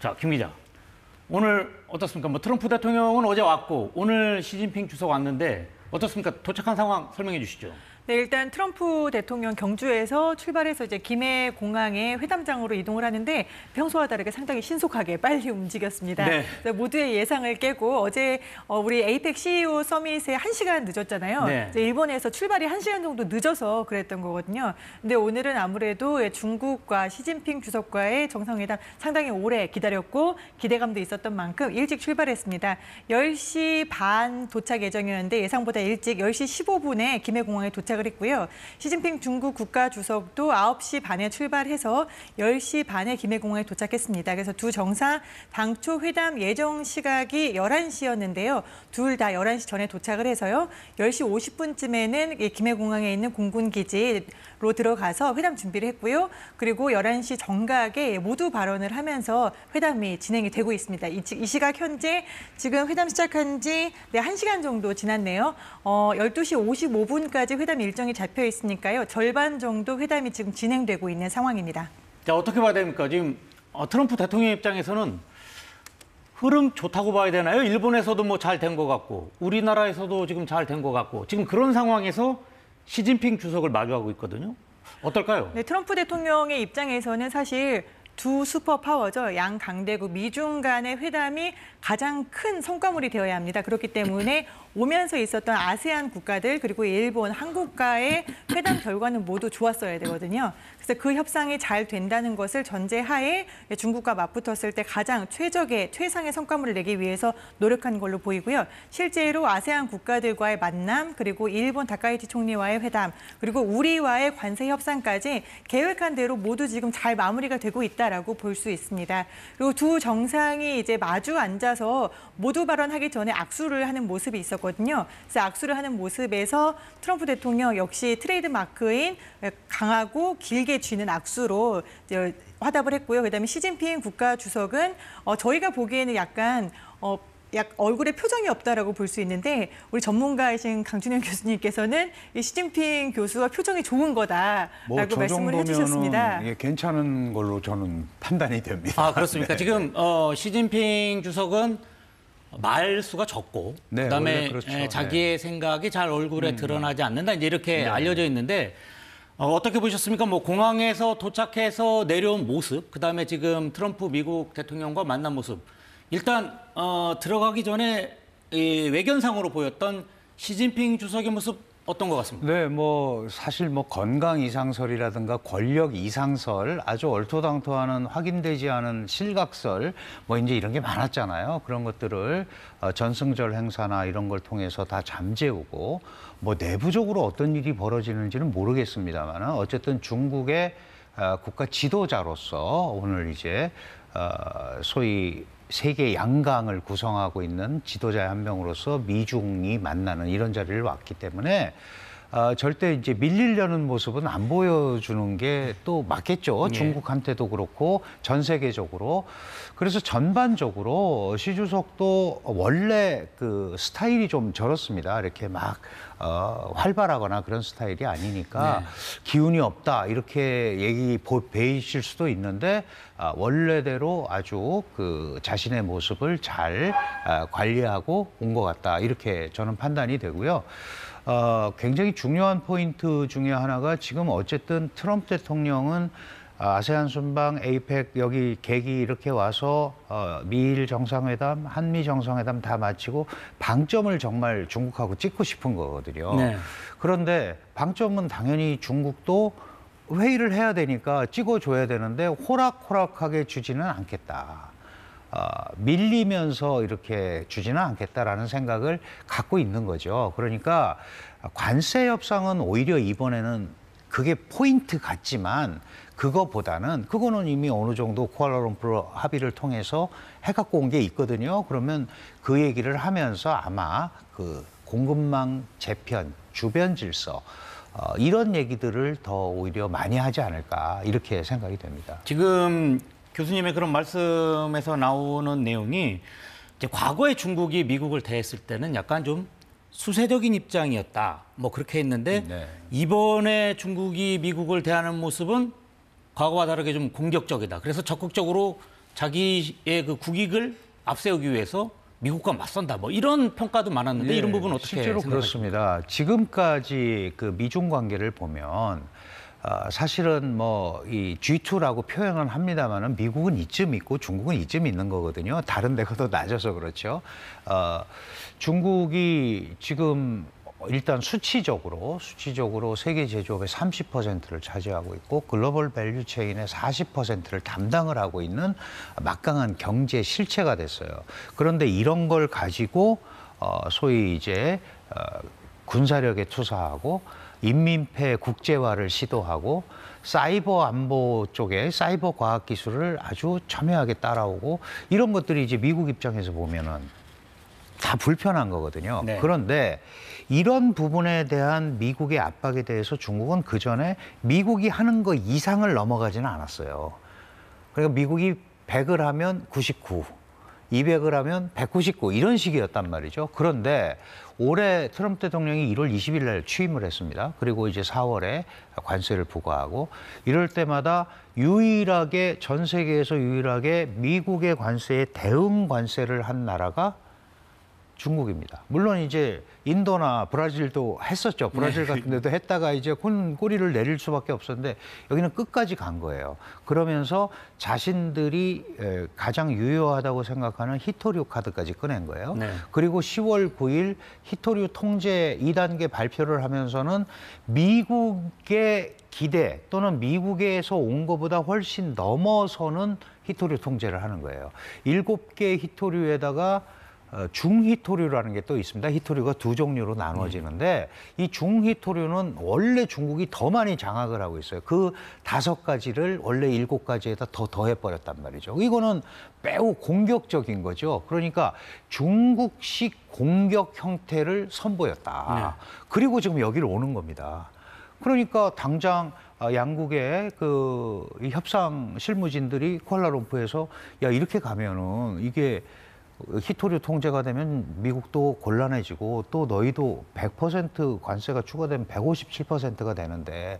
자, 김 기자. 오늘 어떻습니까? 뭐 트럼프 대통령은 어제 왔고 오늘 시진핑 주석 왔는데 어떻습니까? 도착한 상황 설명해 주시죠. 네, 일단 트럼프 대통령 경주에서 출발해서 이제 김해 공항에 회담장으로 이동을 하는데 평소와 다르게 상당히 신속하게 빨리 움직였습니다. 네. 모두의 예상을 깨고 어제 우리 에이펙 CEO 서밋에 1시간 늦었잖아요. 네. 일본에서 출발이 1시간 정도 늦어서 그랬던 거거든요. 근데 오늘은 아무래도 중국과 시진핑 주석과의 정상회담 상당히 오래 기다렸고 기대감도 있었던 만큼 일찍 출발했습니다. 10시 반 도착 예정이었는데 예상보다 일찍 10시 15분에 김해 공항에 도착을 했고요. 시진핑 중국 국가주석도 9시 반에 출발해서 10시 반에 김해 공항에 도착했습니다. 그래서 두 정상 당초 회담 예정 시각이 11시였는데요. 둘 다 11시 전에 도착을 해서요. 10시 50분쯤에는 김해 공항에 있는 공군 기지로 들어가서 회담 준비를 했고요. 그리고 11시 정각에 모두 발언을 하면서 회담이 진행이 되고 있습니다. 이 시각 현재 지금 회담 시작한 지 1시간 정도 지났네요. 12시 55분까지 회담 일정이 잡혀 있으니까요. 절반 정도 회담이 지금 진행되고 있는 상황입니다. 자, 어떻게 봐야 됩니까? 지금 트럼프 대통령 입장에서는 흐름 좋다고 봐야 되나요? 일본에서도 뭐 잘 된 것 같고 우리나라에서도 지금 잘 된 것 같고 지금 그런 상황에서 시진핑 주석을 마주하고 있거든요. 어떨까요? 네, 트럼프 대통령의 입장에서는 사실 두 슈퍼파워죠. 양 강대국 미중 간의 회담이 가장 큰 성과물이 되어야 합니다. 그렇기 때문에 오면서 있었던 아세안 국가들 그리고 일본, 한국과의 회담 결과는 모두 좋았어야 되거든요. 그래서 그 협상이 잘 된다는 것을 전제하에 중국과 맞붙었을 때 가장 최상의 성과물을 내기 위해서 노력한 걸로 보이고요. 실제로 아세안 국가들과의 만남 그리고 일본 다카이치 총리와의 회담 그리고 우리와의 관세 협상까지 계획한 대로 모두 지금 잘 마무리가 되고 있다라고 볼 수 있습니다. 그리고 두 정상이 이제 마주 앉아서 모두 발언하기 전에 악수를 하는 모습이 있었거든요. 그래서 악수를 하는 모습에서 트럼프 대통령 역시 트레이드 마크인 강하고 길게 쥐는 악수로 화답을 했고요. 그다음에 시진핑 국가주석은 저희가 보기에는 약간 얼굴에 표정이 없다라고 볼 수 있는데 우리 전문가이신 강준영 교수님께서는 이 시진핑 교수가 표정이 좋은 거다라고 말씀을 해주셨습니다. 예, 괜찮은 걸로 저는 판단이 됩니다. 아, 그렇습니까? 네. 지금 시진핑 주석은 말수가 적고 네, 그다음에 그렇죠. 자기의 생각이 잘 얼굴에 드러나지 않는다 이제 이렇게 알려져 있는데 어떻게 보셨습니까? 뭐 공항에서 도착해서 내려온 모습, 그다음에 지금 트럼프 미국 대통령과 만난 모습. 일단 들어가기 전에 이 외견상으로 보였던 시진핑 주석의 모습 어떤 것 같습니까? 네, 뭐 사실 뭐 건강 이상설이라든가 권력 이상설, 아주 얼토당토하는 확인되지 않은 실각설, 뭐 이제 이런 게 많았잖아요. 그런 것들을 전승절 행사나 이런 걸 통해서 다 잠재우고 뭐 내부적으로 어떤 일이 벌어지는지는 모르겠습니다만 어쨌든 중국의 국가 지도자로서 오늘 이제 소위 세계 양강을 구성하고 있는 지도자의 한 명으로서 미중이 만나는 이런 자리를 왔기 때문에 절대 이제 밀리려는 모습은 안 보여주는 게 또 맞겠죠. 네. 중국한테도 그렇고 전 세계적으로. 그래서 전반적으로 시 주석도 원래 그 스타일이 좀 저렇습니다. 이렇게 막 활발하거나 그런 스타일이 아니니까 네. 기운이 없다 이렇게 배이실 수도 있는데 원래대로 아주 그 자신의 모습을 잘 관리하고 온 것 같다 이렇게 저는 판단이 되고요. 굉장히 중요한 포인트 중에 하나가 지금 어쨌든 트럼프 대통령은 아세안 순방, 에이펙 여기 계기 이렇게 와서 미일 정상회담, 한미 정상회담 다 마치고 방점을 정말 중국하고 찍고 싶은 거거든요. 네. 그런데 방점은 당연히 중국도 회의를 해야 되니까 찍어줘야 되는데 호락호락하게 주지는 않겠다. 밀리면서 이렇게 주지는 않겠다라는 생각을 갖고 있는 거죠. 그러니까 관세 협상은 오히려 이번에는 그게 포인트 같지만 그거는 이미 어느 정도 쿠알라룸푸르 합의를 통해서 해갖고 온 게 있거든요. 그러면 그 얘기를 하면서 아마 그 공급망 재편, 주변 질서 이런 얘기들을 더 오히려 많이 하지 않을까 이렇게 생각이 됩니다. 지금 교수님의 그런 말씀에서 나오는 내용이 이제 과거에 중국이 미국을 대했을 때는 약간 좀 수세적인 입장이었다. 뭐 그렇게 했는데 네. 이번에 중국이 미국을 대하는 모습은 과거와 다르게 좀 공격적이다. 그래서 적극적으로 자기의 그 국익을 앞세우기 위해서 미국과 맞선다. 뭐 이런 평가도 많았는데 예, 이런 부분은 어떻게 실제로 생각하십니까? 그렇습니다. 지금까지 그 미중 관계를 보면 사실은 뭐 이 G2라고 표현은 합니다만은 미국은 이쯤 있고 중국은 이쯤 있는 거거든요. 다른 데가 더 낮아서 그렇죠. 중국이 지금 일단 수치적으로 세계 제조업의 30%를 차지하고 있고 글로벌 밸류 체인의 40%를 담당을 하고 있는 막강한 경제 실체가 됐어요. 그런데 이런 걸 가지고 소위 이제 군사력에 투사하고 인민폐 국제화를 시도하고 사이버 안보 쪽에 사이버 과학 기술을 아주 첨예하게 따라오고 이런 것들이 이제 미국 입장에서 보면은 다 불편한 거거든요. 네. 그런데 이런 부분에 대한 미국의 압박에 대해서 중국은 그전에 미국이 하는 거 이상을 넘어가지는 않았어요. 그러니까 미국이 100을 하면 99, 200을 하면 199 이런 식이었단 말이죠. 그런데 올해 트럼프 대통령이 1월 20일 날 취임을 했습니다. 그리고 이제 4월에 관세를 부과하고 이럴 때마다 유일하게 전 세계에서 유일하게 미국의 관세에 대응 관세를 한 나라가 중국입니다. 물론 이제 인도나 브라질도 했었죠. 브라질 같은 데도 했다가 이제 꼬리를 내릴 수밖에 없었는데 여기는 끝까지 간 거예요. 그러면서 자신들이 가장 유효하다고 생각하는 히토류 카드까지 꺼낸 거예요. 네. 그리고 10월 9일 히토류 통제 2단계 발표를 하면서는 미국의 기대 또는 미국에서 온 것보다 훨씬 넘어서는 히토류 통제를 하는 거예요. 7개 히토류에다가 중히토류라는 게 또 있습니다. 히토류가 두 종류로 나눠지는데 이 중히토류는 원래 중국이 더 많이 장악을 하고 있어요. 그 5가지를 원래 7가지에다 더 더해버렸단 말이죠. 이거는 매우 공격적인 거죠. 그러니까 중국식 공격 형태를 선보였다. 그리고 지금 여기를 오는 겁니다. 그러니까 당장 양국의 이 협상 실무진들이 쿠알라룸푸르에서 야 이렇게 가면은 이게 히토류 통제가 되면 미국도 곤란해지고 또 너희도 100% 관세가 추가되면 157%가 되는데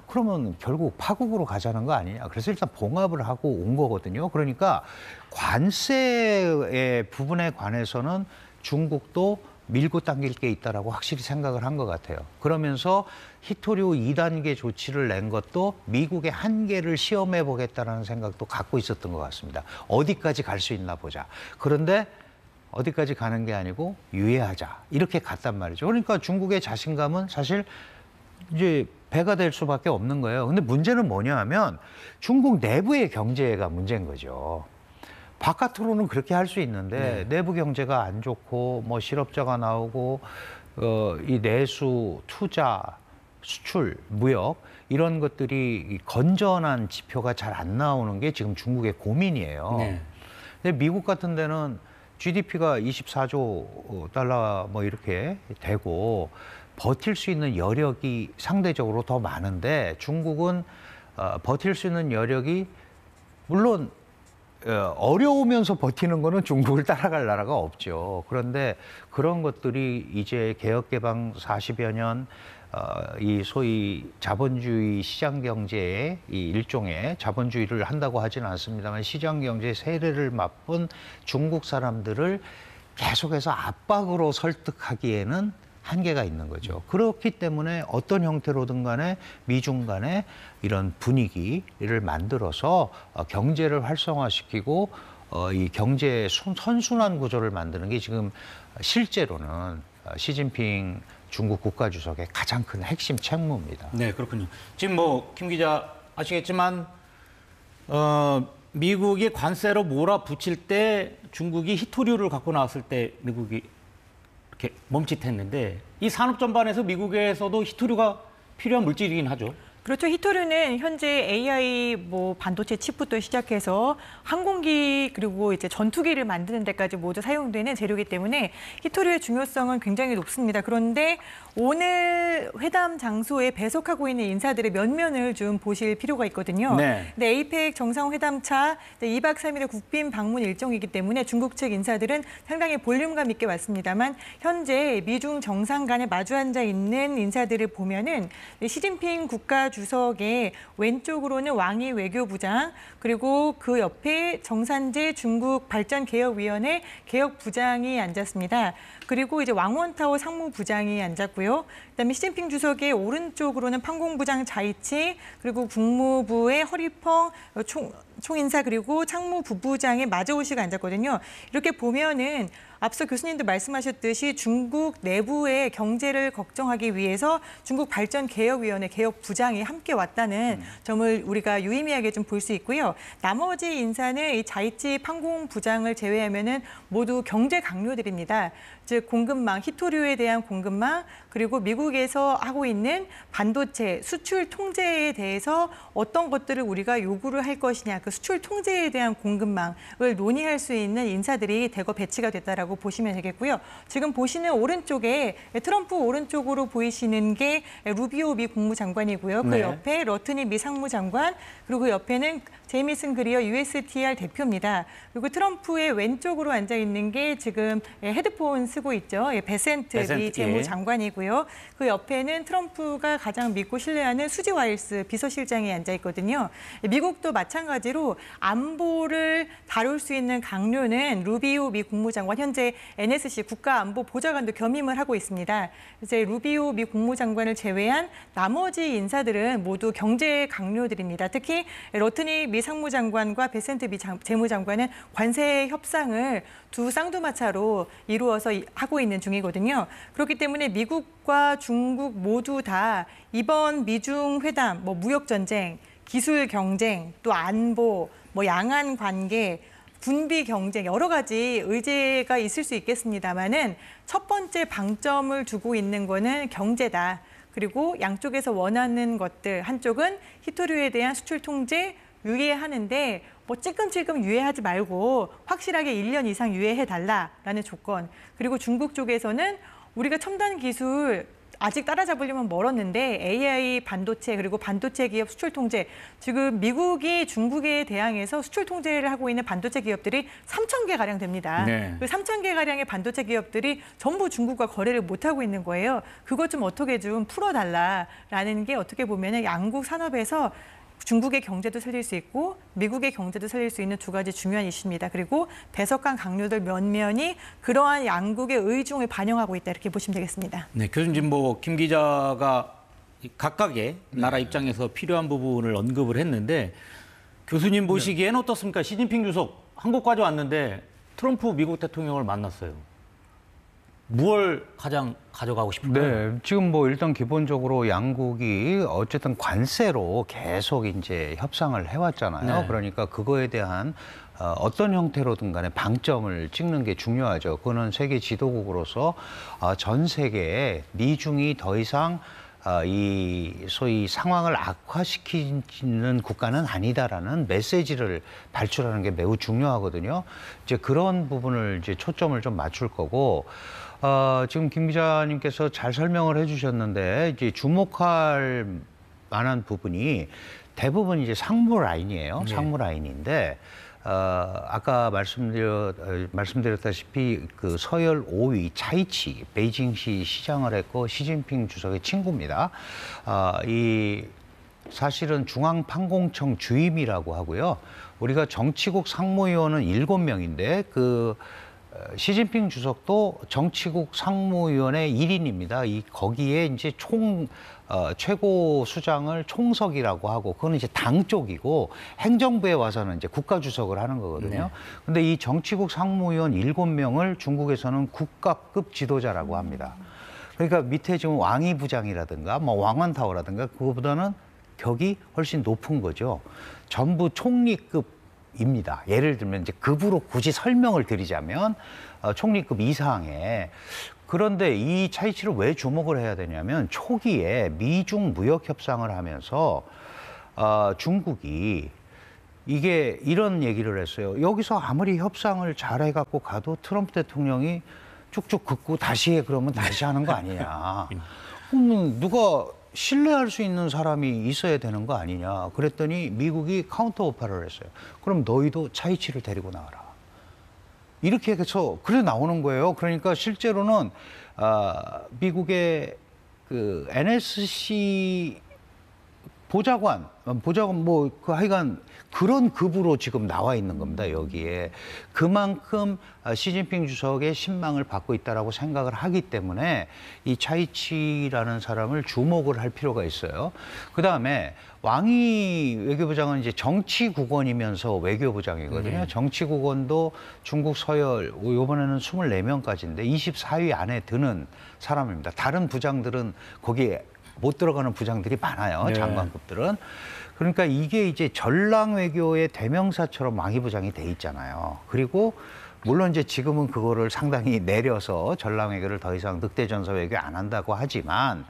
그러면 결국 파국으로 가자는 거 아니냐. 그래서 일단 봉합을 하고 온 거거든요. 그러니까 관세의 부분에 관해서는 중국도 밀고 당길 게 있다라고 확실히 생각을 한 것 같아요. 그러면서 히토류 2단계 조치를 낸 것도 미국의 한계를 시험해 보겠다는 생각도 갖고 있었던 것 같습니다. 어디까지 갈 수 있나 보자. 그런데 어디까지 가는 게 아니고 유예하자. 이렇게 갔단 말이죠. 그러니까 중국의 자신감은 사실 이제 배가 될 수밖에 없는 거예요. 근데 문제는 뭐냐 하면 중국 내부의 경제가 문제인 거죠. 바깥으로는 그렇게 할 수 있는데 내부 경제가 안 좋고 뭐 실업자가 나오고 이 내수, 투자, 수출, 무역 이런 것들이 건전한 지표가 잘 안 나오는 게 지금 중국의 고민이에요. 네. 근데 미국 같은 데는 GDP가 24조 달러 뭐 이렇게 되고 버틸 수 있는 여력이 상대적으로 더 많은데 중국은 버틸 수 있는 여력이 물론 어려우면서 버티는 거는 중국을 따라갈 나라가 없죠. 그런데 그런 것들이 이제 개혁개방 40여 년 이 소위 자본주의 시장경제의 이 일종의 자본주의를 한다고 하지는 않습니다만 시장경제의 세례를 맛본 중국 사람들을 계속해서 압박으로 설득하기에는 한계가 있는 거죠. 그렇기 때문에 어떤 형태로든 간에 미중 간에 이런 분위기를 만들어서 경제를 활성화시키고 이 경제의 선순환 구조를 만드는 게 지금 실제로는 시진핑 중국 국가주석의 가장 큰 핵심 책무입니다. 네, 그렇군요. 지금 뭐 김 기자 아시겠지만 미국이 관세로 몰아붙일 때 중국이 히토류를 갖고 나왔을 때 미국이 이렇게 멈칫했는데 이 산업 전반에서 미국에서도 히토류가 필요한 물질이긴 하죠. 그렇죠. 히토류는 현재 AI 반도체 칩부터 시작해서 항공기 그리고 이제 전투기를 만드는 데까지 모두 사용되는 재료이기 때문에 히토류의 중요성은 굉장히 높습니다. 그런데 오늘 회담 장소에 배석하고 있는 인사들의 면면을 좀 보실 필요가 있거든요. 네. 근데 APEC 정상회담차 2박 3일의 국빈 방문 일정이기 때문에 중국 측 인사들은 상당히 볼륨감 있게 왔습니다만 현재 미중 정상 간에 마주 앉아 있는 인사들을 보면은 시진핑 국가 국가주석의 왼쪽으로는 왕이 외교부장, 그리고 그 옆에 정산재 중국 발전개혁위원회 개혁부장이 앉았습니다. 그리고 이제 왕원타오 상무부장이 앉았고요. 그다음에 시진핑 주석의 오른쪽으로는 판공부장 자이치, 그리고 국무부의 허리펑 총인사, 그리고 창무부부장의 마저우 씨가 앉았거든요. 이렇게 보면은 앞서 교수님도 말씀하셨듯이 중국 내부의 경제를 걱정하기 위해서 중국 발전개혁위원회 개혁부장이 함께 왔다는 점을 우리가 유의미하게 좀 볼 수 있고요. 나머지 인사는 이 자이치 판공부장을 제외하면은 모두 경제 강요들입니다. 즉 공급망, 히토류에 대한 공급망, 그리고 미국에서 하고 있는 반도체 수출 통제에 대해서 어떤 것들을 우리가 요구를 할 것이냐, 그 수출 통제에 대한 공급망을 논의할 수 있는 인사들이 대거 배치가 됐다라고 보시면 되겠고요. 지금 보시는 오른쪽에 트럼프 오른쪽으로 보이시는 게 루비오 미 국무장관이고요. 그 네. 옆에 러트니 미 상무장관, 그리고 그 옆에는 제이미슨 그리어 USTR 대표입니다. 그리고 트럼프의 왼쪽으로 앉아 있는 게 지금 헤드폰 쓰고 있죠. 베센트 미 재무장관이고요. 그 옆에는 트럼프가 가장 믿고 신뢰하는 수지 와일스 비서실장이 앉아 있거든요. 미국도 마찬가지로 안보를 다룰 수 있는 강료는 루비오 미 국무장관, 현재 NSC 국가안보보좌관도 겸임을 하고 있습니다. 이제 루비오 미 국무장관을 제외한 나머지 인사들은 모두 경제 강료들입니다. 특히 러트니 미 상무장관과 베센트 미 재무장관은 관세 협상을 두 쌍두마차로 이루어서 하고 있는 중이거든요. 그렇기 때문에 미국과 중국 모두 다 이번 미중 회담, 무역 전쟁, 기술 경쟁, 또 안보, 양안 관계, 군비 경쟁 여러 가지 의제가 있을 수 있겠습니다만은 첫 번째 방점을 두고 있는 거는 경제다. 그리고 양쪽에서 원하는 것들, 한쪽은 히토류에 대한 수출 통제 유예하는데 찔끔찔끔 유예하지 말고 확실하게 1년 이상 유예해달라라는 조건. 그리고 중국 쪽에서는 우리가 첨단 기술 아직 따라잡으려면 멀었는데 AI 반도체, 그리고 반도체 기업 수출 통제, 지금 미국이 중국에 대항해서 수출 통제를 하고 있는 반도체 기업들이 3,000개 가량 됩니다. 네. 그 3,000개 가량의 반도체 기업들이 전부 중국과 거래를 못하고 있는 거예요. 그것 좀 어떻게 좀 풀어달라라는 게 어떻게 보면 양국 산업에서 중국의 경제도 살릴 수 있고 미국의 경제도 살릴 수 있는 두 가지 중요한 이슈입니다. 그리고 배석한 강료들 면면이 그러한 양국의 의중을 반영하고 있다, 이렇게 보시면 되겠습니다. 네, 교수님, 김 기자가 각각의 나라 입장에서 필요한 부분을 언급을 했는데 교수님 보시기엔 어떻습니까? 시진핑 주석 한국까지 왔는데 트럼프 미국 대통령을 만났어요. 무엇을 가장 가져가고 싶은가요? 네, 지금 일단 기본적으로 양국이 어쨌든 관세로 계속 이제 협상을 해왔잖아요. 네. 그러니까 그거에 대한 어떤 형태로든 간에 방점을 찍는 게 중요하죠. 그거는 세계 지도국으로서 전 세계에 미중이 더 이상 이 소위 상황을 악화시키는 국가는 아니다라는 메시지를 발출하는 게 매우 중요하거든요. 이제 그런 부분을 이제 초점을 좀 맞출 거고, 지금 김 기자님께서 잘 설명을 해주셨는데 이제 주목할 만한 부분이 대부분 이제 상무 라인이에요. 네. 상무 라인인데. 아까 말씀드렸다시피 그 서열 5위 차이치 베이징시 시장을 했고 시진핑 주석의 친구입니다. 이 사실은 중앙판공청 주임이라고 하고요. 우리가 정치국 상무위원은 7명인데 그 시진핑 주석도 정치국 상무위원회 1인입니다. 거기에 이제 최고 수장을 총석이라고 하고, 그거는 이제 당 쪽이고, 행정부에 와서는 이제 국가주석을 하는 거거든요. 네. 근데 이 정치국 상무위원 7명을 중국에서는 국가급 지도자라고 합니다. 그러니까 밑에 지금 왕이 부장이라든가, 왕원타오라든가, 그거보다는 격이 훨씬 높은 거죠. 전부 총리급입니다. 예를 들면 이제 급으로 굳이 설명을 드리자면 총리급 이상의. 그런데 이 차이치를 왜 주목을 해야 되냐면 초기에 미중 무역 협상을 하면서 중국이 이게 이런 얘기를 했어요. 여기서 아무리 협상을 잘 해갖고 가도 트럼프 대통령이 쭉쭉 긋고 다시 해 그러면 다시 하는 거 아니냐. 그러면 누가 신뢰할 수 있는 사람이 있어야 되는 거 아니냐. 그랬더니 미국이 카운터 오파를 했어요. 그럼 너희도 차이치를 데리고 나와라. 이렇게 해서 그래 나오는 거예요. 그러니까 실제로는 미국의 그 NSC 보좌관 뭐 그 하여간 그런 급으로 지금 나와 있는 겁니다. 여기에 그만큼 시진핑 주석의 신망을 받고 있다라고 생각을 하기 때문에 이 차이치라는 사람을 주목을 할 필요가 있어요. 그 다음에 왕이 외교부장은 이제 정치국원이면서 외교부장이거든요. 정치국원도 중국 서열 이번에는 24명까지인데 24위 안에 드는 사람입니다. 다른 부장들은 거기에 못 들어가는 부장들이 많아요. 네. 장관급들은. 그러니까 이게 이제 전랑 외교의 대명사처럼 왕이 부장이 돼 있잖아요. 그리고 물론 이제 지금은 그거를 상당히 내려서 전랑 외교를 더 이상 늑대 전서 외교 안 한다고 하지만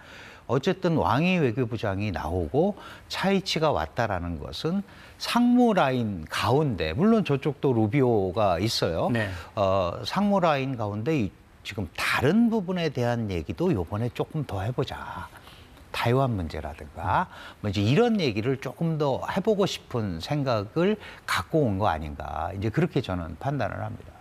어쨌든 왕이 외교부장이 나오고 차이치가 왔다라는 것은 상무 라인 가운데 물론 저쪽도 루비오가 있어요. 네. 상무 라인 가운데 지금 다른 부분에 대한 얘기도 이번에 조금 더 해보자. 타이완 문제라든가 뭐 이제 이런 얘기를 조금 더 해보고 싶은 생각을 갖고 온 거 아닌가 이제 그렇게 저는 판단을 합니다.